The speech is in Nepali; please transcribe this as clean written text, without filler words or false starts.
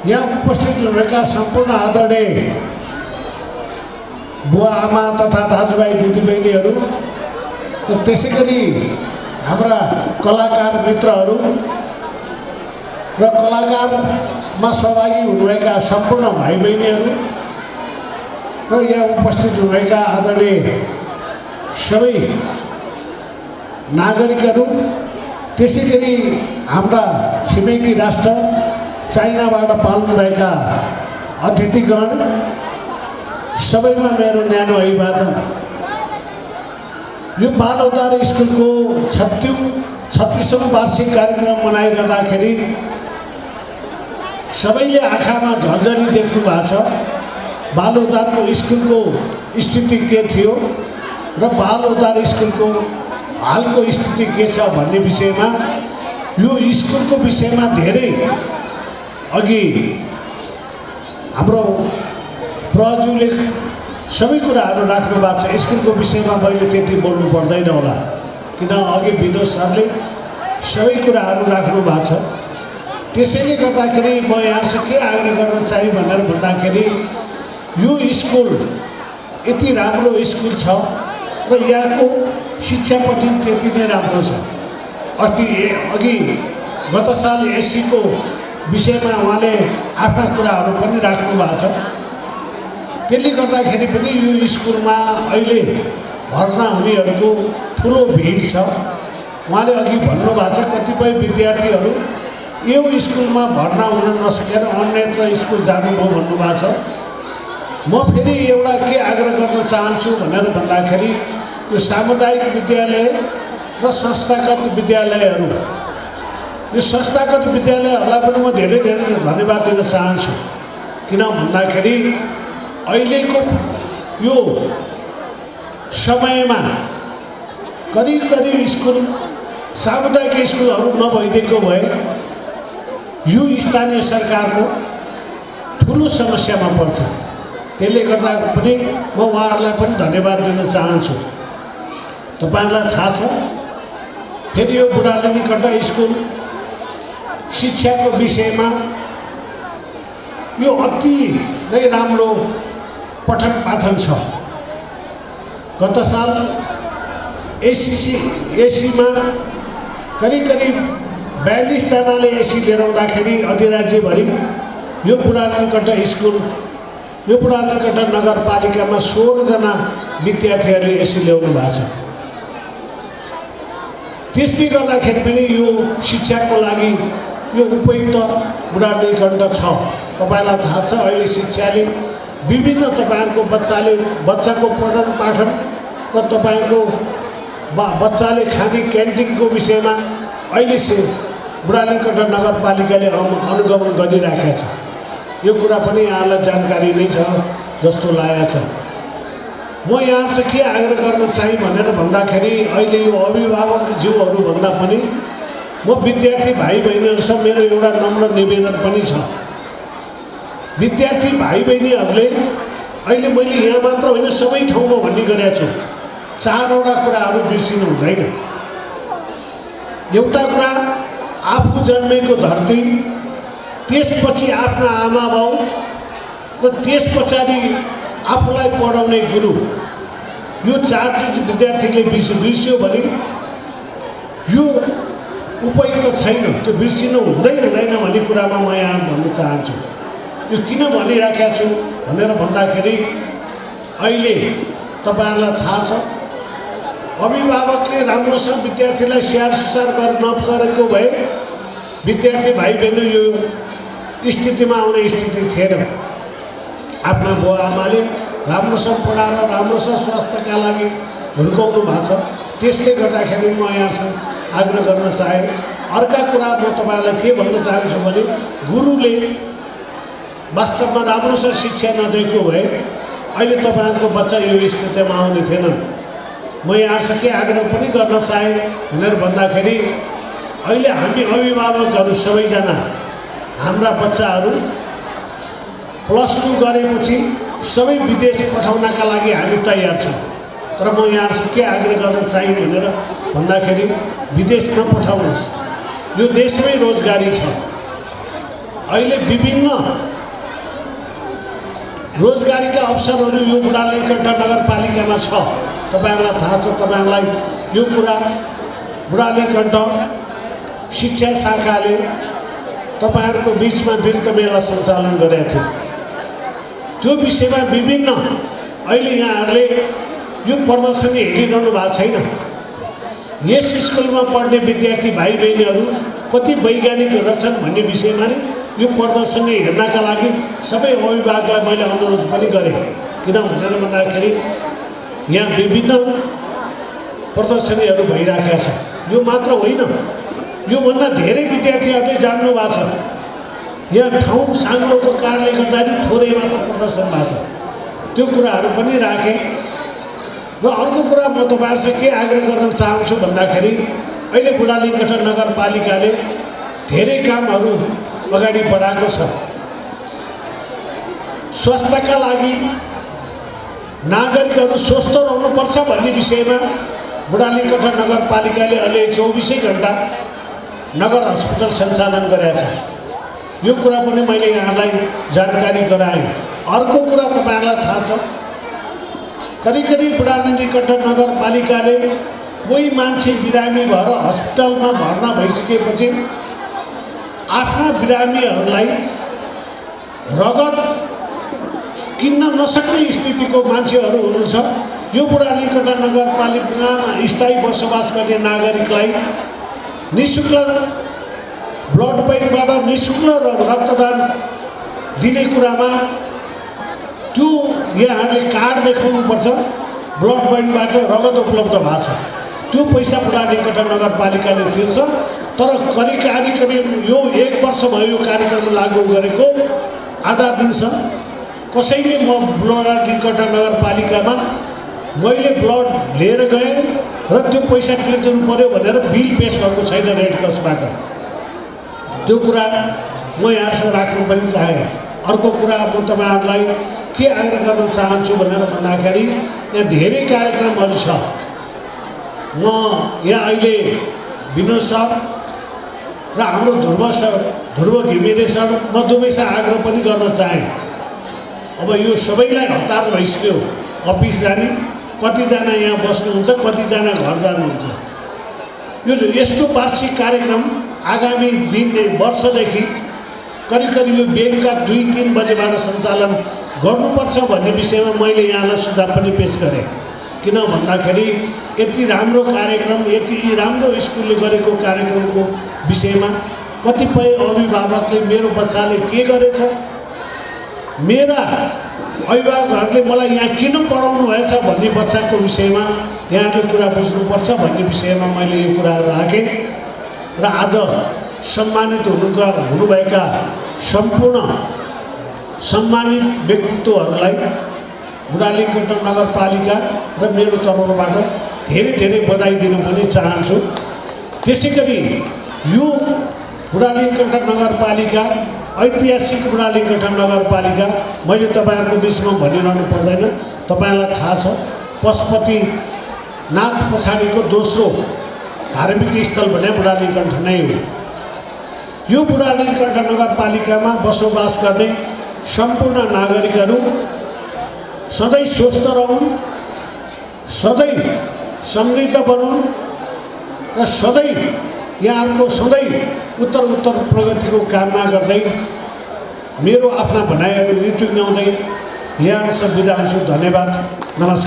यहाँ उपस्थित रहेका सम्पूर्ण आदरणीय बुवा आमा तथा दाजुभाइ दिदीबहिनीहरू र त्यसै गरी हाम्रा कलाकार मित्रहरू र कलाकारमा सहभागी हुनुभएका सम्पूर्ण भाइ बहिनीहरू र यहाँ उपस्थित हुनुभएका आदरणीय सबै नागरिकहरू, त्यसै गरी हाम्रा छिमेकी राष्ट्र चाइनाबाट पाल्नुभएका अतिथिगण, सबैमा मेरो न्यानो अभिवादन। यो बाल उद्धार स्कुलको 36औं वार्षिक कार्यक्रम मनाइरहँदाखेरि सबैले आँखामा झल्झली देख्नु भएको छ। बाल उद्धारको स्कुलको स्थिति के थियो र बाल उद्धार स्कुलको हालको स्थिति के छ भन्ने विषयमा, यो स्कुलको विषयमा धेरै अघि हाम्रो प्रजुले सबै कुराहरू राख्नु भएको छ। स्कुलको विषयमा मैले त्यति बोल्नु पर्दैन होला, किन अघि विनोद सरले सबै कुराहरू राख्नु भएको छ। त्यसैले गर्दाखेरि म यहाँसँग के आग्रह गर्न चाहे भनेर भन्दाखेरि, यो स्कुल यति राम्रो स्कुल छ र यहाँको शिक्षापट्टि त्यति नै राम्रो छ। अघि गत साल एसीको विषयमा उहाँले आफ्ना कुराहरू पनि राख्नु भएको छ। त्यसले गर्दाखेरि पनि यो स्कुलमा अहिले भर्ना हुनेहरूको ठुलो भिड छ। उहाँले अघि भन्नुभएको छ कतिपय विद्यार्थीहरू यो स्कुलमा भर्ना हुन नसकेर अन्यत्र स्कुल जानुभयो भन्नुभएको छ। म फेरि एउटा के आग्रह गर्न चाहन्छु भनेर भन्दाखेरि, यो सामुदायिक विद्यालय र संस्थागत विद्यालयहरू, यो संस्थागत विद्यालयहरूलाई पनि म धेरै धेरै धन्यवाद दिन चाहन्छु। किन भन्दाखेरि अहिलेको यो समयमा करिब स्कुल सामुदायिक स्कुलहरू नभइदिएको भए यो स्थानीय सरकारको ठुलो समस्यामा पर्थ्यो। त्यसले गर्दा पनि म उहाँहरूलाई पनि धन्यवाद दिन चाहन्छु। तपाईहरुलाई थाहा छ, फेरि यो बुढालिनीकट्ट स्कुल शिक्षाको विषयमा यो अति नै राम्रो पठन पाठन छ। गत साल एसीमा करिब 42 जनाले एसी लिएर आउँदाखेरि अधिराज्यभरि यो बुढालिनीकट्ट स्कुल, यो बुढालिनीकट्ट नगरपालिकामा 16 जना विद्यार्थीहरूले एसी ल्याउनु भएको छ। त्यसले गर्दाखेरि पनि यो शिक्षाको लागि यो उपयुक्त बुढालिनीकट्ट छ। तपाईलाई थाहा छ, अहिले शिक्षाले विभिन्न तपाईहरुको बच्चाको पठन पाठन र तपाईको बच्चाले खाने क्यान्टिनको विषयमा अहिले बुढालिनीकट्ट नगरपालिकाले अनुगमन गरिराखेको छ। यो कुरा पनि यहाँलाई जानकारी नै छ जस्तो लागेको छ। म यहाँसँग के आग्रह गर्न चाहे भनेर भन्दाखेरि, अहिले यो अभिभावकज्यूहरू भन्दा पनि म विद्यार्थी भाइ बहिनीहरूसँग मेरो एउटा नम्र निवेदन पनि छ। विद्यार्थी भाइ बहिनीहरूले अहिले मैले यहाँ मात्र होइन सबै ठाउँमा भन्ने गरेको छु, 4वटा कुराहरू बिर्सिनु हुँदैन। एउटा कुरा आफू जन्मेको धरती, त्यसपछि आफ्ना आमा बाउ र त्यस पछाडि आफूलाई पढाउने गुरु, यो 4 चिज विद्यार्थीले बिर्स्यो भने यो उपयुक्त छैन। त्यो बिर्सिनु हुँदैन भन्ने कुरामा म यहाँ भन्न चाहन्छु। यो किन भनिराखेको छु भनेर भन्दाखेरि, अहिले तपाईहरुलाई थाहा छ, अभिभावकले राम्रोसँग विद्यार्थीलाई स्याहार सुसार नगरेको भए विद्यार्थी भाइ बहिनी यो स्थितिमा आउने स्थिति थिएन। आफ्ना बुवा आमाले राम्रोसँग पढाएर राम्रोसँग स्वास्थ्यका लागि हुर्काउनु भएको छ। त्यसले गर्दाखेरि म यहाँसँग आग्रह गर्न चाहे। अर्का कुरा म तपाईहरुलाई के भन्न चाहन्छु भने, गुरुले वास्तवमा राम्रोसँग शिक्षा नदिएको भए अहिले तपाईहरुको बच्चा यो स्थितिमा आउने थिएनन्। म यहाँसँग के आग्रह पनि गर्न चाहे भनेर भन्दाखेरि, अहिले हामी अभिभावकहरू सबैजना हाम्रा बच्चाहरू +2 गरेपछि सबै विदेश पठाउनका लागि हामी तयार छौँ। तर म यहाँसँग के आग्रह गर्न चाहे भनेर भन्दाखेरि, विदेश नपठाउनुहोस्, यो देशमै रोजगारी छ। अहिले विभिन्न रोजगारीका अवसरहरू यो बुढालिकण्ठ नगरपालिकामा छ। तपाईहरुलाई थाहा छ, तपाईहरुलाई यो कुरा बुढालिकण्ठ शिक्षा शाखाले तपाईहरुको बीचमा वृत्त मेला सञ्चालन गरेको थियो। त्यो विषयमा विभिन्न अहिले यहाँहरूले यो प्रदर्शनी हेरिरहनु भएको छैन। यस स्कुलमा पढ्ने विद्यार्थी भाइ बहिनीहरू कति वैज्ञानिक रहेछन् भन्ने विषयमा नि यो प्रदर्शनी हेर्नका लागि सबै अभिभावकलाई मैले अनुरोध पनि गरेँ। किन भनेर भन्दाखेरि यहाँ विभिन्न प्रदर्शनीहरू भइरहेका छ। यो मात्र होइन, योभन्दा धेरै विद्यार्थीहरूले जान्नु भएको छ। यहाँ ठाउँ साङ्लोको कारणले गर्दाखेरि थोरै मात्र प्रदर्शन भएको छ। त्यो कुराहरू पनि राखेँ। र अर्को कुरा म तपाईहरुसँग के आग्रह गर्न चाहन्छु भन्दाखेरि अहिले बुढालिकण्ठ नगरपालिकाले धेरै कामहरू अगाडि बढाएको छ। स्वास्थ्यका लागि नागरिकहरू स्वस्थ रहनुपर्छ भन्ने विषयमा बुढालिकण्ठ नगरपालिकाले अहिले 24 घण्टा नगर अस्पताल सञ्चालन गरेको छ। यो कुरा पनि मैले यहाँलाई जानकारी गराएँ। अर्को कुरा तपाईहरुलाई थाहा छ, करिब बुढालिकण्ठ नगरपालिकाले कोही मान्छे बिरामी भएर हस्पिटलमा भर्ना भइसकेपछि आफ्ना बिरामीहरूलाई रगत किन्न नसक्ने स्थितिको मान्छेहरू हुनुहुन्छ। यो बुढालिकण्ठ नगरपालिकामा स्थायी बसोबास गर्ने नागरिकलाई निःशुल्क ब्लड ब्याङ्कबाट निःशुल्क रक्तदान दिने कुरामा त्यो यहाँहरूले कार्ड देखाउनुपर्छ। ब्लड ब्याङ्कबाट रगत उपलब्ध भएको छ, त्यो पैसा बुढालिकण्ठ नगरपालिकाले तिर्छ। तर करिब यो 1 वर्ष भयो यो कार्यक्रम लागू गरेको, आधा दिनसम्म कसैले म बुढालिकण्ठ नगरपालिकामा मैले ब्लड लिएर गएँ र त्यो पैसा तिर्दिनु पर्यो भनेर बिल पेश भएको छैन रेड क्रसबाट। त्यो कुरा म यहाँसँग राख्नु पनि चाहेँ। अर्को कुरा म तपाईहरुलाई के आग्रह गर्न चाहन्छु भनेर भन्दाखेरि यहाँ धेरै कार्यक्रमहरू छ। म यहाँ अहिले विनोद सर र हाम्रो ध्रुव घिमिरे सर म दुवैसँग आग्रह पनि गर्न चाहेँ। अब यो सबैलाई हतार भइसक्यो अफिस जाने, कतिजना यहाँ बस्नुहुन्छ, कतिजना घर जानुहुन्छ। यो यस्तो वार्षिक कार्यक्रम आगामी वर्षदेखि करिब यो बेलुका 2-3 बजेबाट सञ्चालन गर्नुपर्छ भन्ने विषयमा मैले यहाँलाई सुझाव पनि पेश गरेँ। किन भन्दाखेरि यति राम्रो कार्यक्रम, यति राम्रो स्कुलले गरेको कार्यक्रमको विषयमा कतिपय अभिभावकले मेरो बच्चाले के गरेछ, मेरा अभिभावकहरूले मलाई यहाँ किन पढाउनु भएछ भन्ने बच्चाको विषयमा यहाँले कुरा बुझ्नुपर्छ भन्ने विषयमा मैले यो कुराहरू राखेँ। र आज सम्मानित हुनुभएका सम्पूर्ण सम्मानित व्यक्तित्वहरूलाई बुढालिकण्ठ नगरपालिका र मेरो तर्फबाट धेरै धेरै बधाई दिन पनि चाहन्छु। त्यसै गरी यो बुढालिकण्ठ नगरपालिका ऐतिहासिक बुढालिकण्ठ नगरपालिका मैले तपाईहरुको बिचमा भनिरहनु पर्दैन। तपाईहरुलाई थाहा छ, पशुपतिनाथ पछाडिको दोस्रो धार्मिक स्थल भने बुढालिकण्ठ नै हो। यो बुढालिकण्ठ नगरपालिकामा बसोबास गर्ने सम्पूर्ण नागरिकहरू सधैँ स्वस्थ रहून्, सधैँ समृद्ध बनुन् र सधैँ यहाँको सधैँ उत्तर प्रगतिको कामना गर्दै मेरो आफ्ना भनाइहरू यति ल्याउँदै यहाँसँग बिदा हुन्छु। धन्यवाद, नमस्कार।